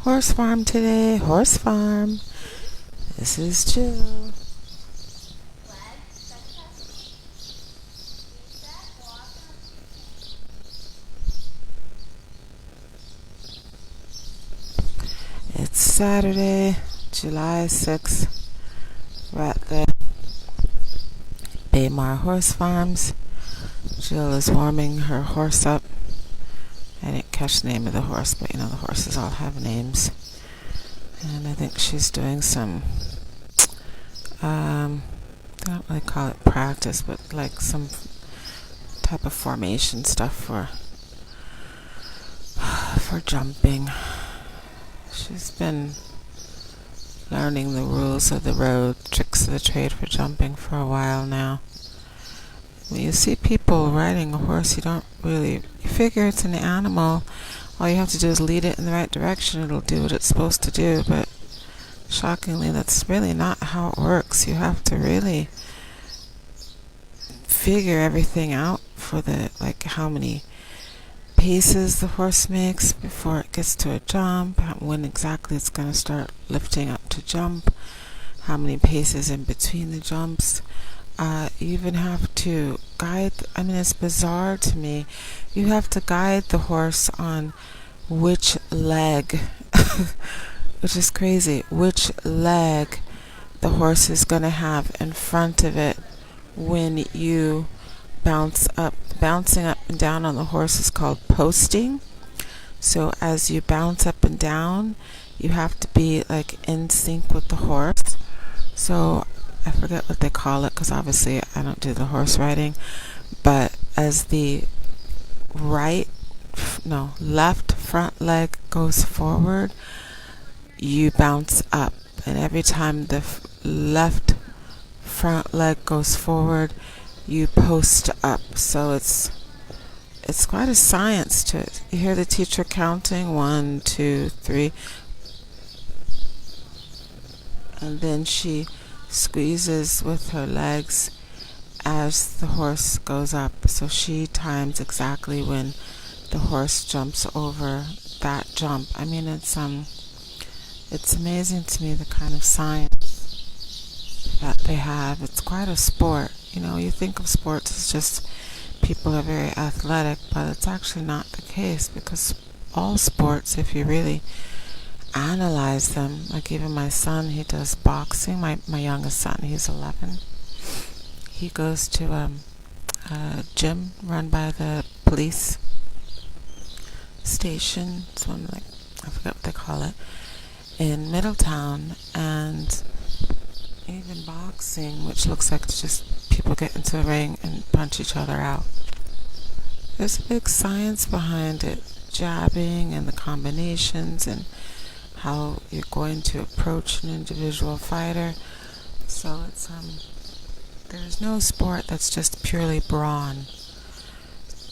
Horse farm today. Horse farm. This is Jill. It's Saturday, July 6th. We're at the Baymar Horse Farms. Jill is warming her horse up. I didn't catch the name of the horse, but you know the horses all have names. And I think she's doing some, I don't really call it practice, but like some type of formation stuff for jumping. She's been learning the rules of the road, tricks of the trade for jumping for a while now. When you see people riding a horse, you figure it's an animal. All you have to do is lead it in the right direction. It'll do what it's supposed to do. But shockingly, that's really not how it works. You have to really figure everything out for how many paces the horse makes before it gets to a jump, when exactly it's going to start lifting up to jump, how many paces in between the jumps. You even have to guide, it's bizarre to me, you have to guide the horse on which leg, which is crazy, which leg the horse is going to have in front of it when you bounce up. Bouncing up and down on the horse is called posting. So as you bounce up and down, you have to be like in sync with the horse. So I forget what they call it because obviously I don't do the horse riding, but as the left front leg goes forward, you bounce up, and every time the left front leg goes forward, you post up. So it's quite a science to it. You hear the teacher counting 1, 2, 3, and then she squeezes with her legs as the horse goes up. So she times exactly when the horse jumps over that jump. It's amazing to me the kind of science that they have. It's quite a sport. You think of sports as just people are very athletic, but it's actually not the case, because all sports, if you really analyze them, like even my son, he does boxing, my youngest son, he's 11. He goes to a gym run by the police station. It's one I forget what they call it, in Middletown, and even boxing, which looks like just people get into a ring and punch each other out. There's a big science behind it, jabbing and the combinations and how you're going to approach an individual fighter. So it's there's no sport that's just purely brawn.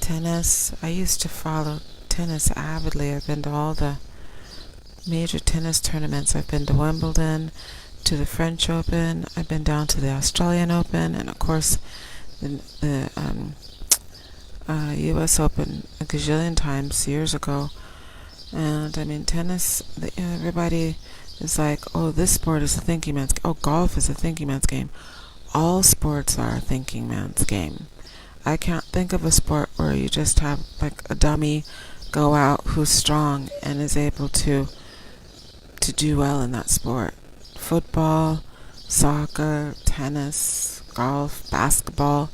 Tennis, I used to follow tennis avidly. I've been to all the major tennis tournaments. I've been to Wimbledon, to the French Open, I've been down to the Australian Open, and of course the US Open a gazillion times years ago. And tennis, everybody is like, oh, this sport is a thinking man's game. Oh, golf is a thinking man's game. All sports are a thinking man's game. I can't think of a sport where you just have like a dummy go out who's strong and is able to do well in that sport. Football, soccer, tennis, golf, basketball,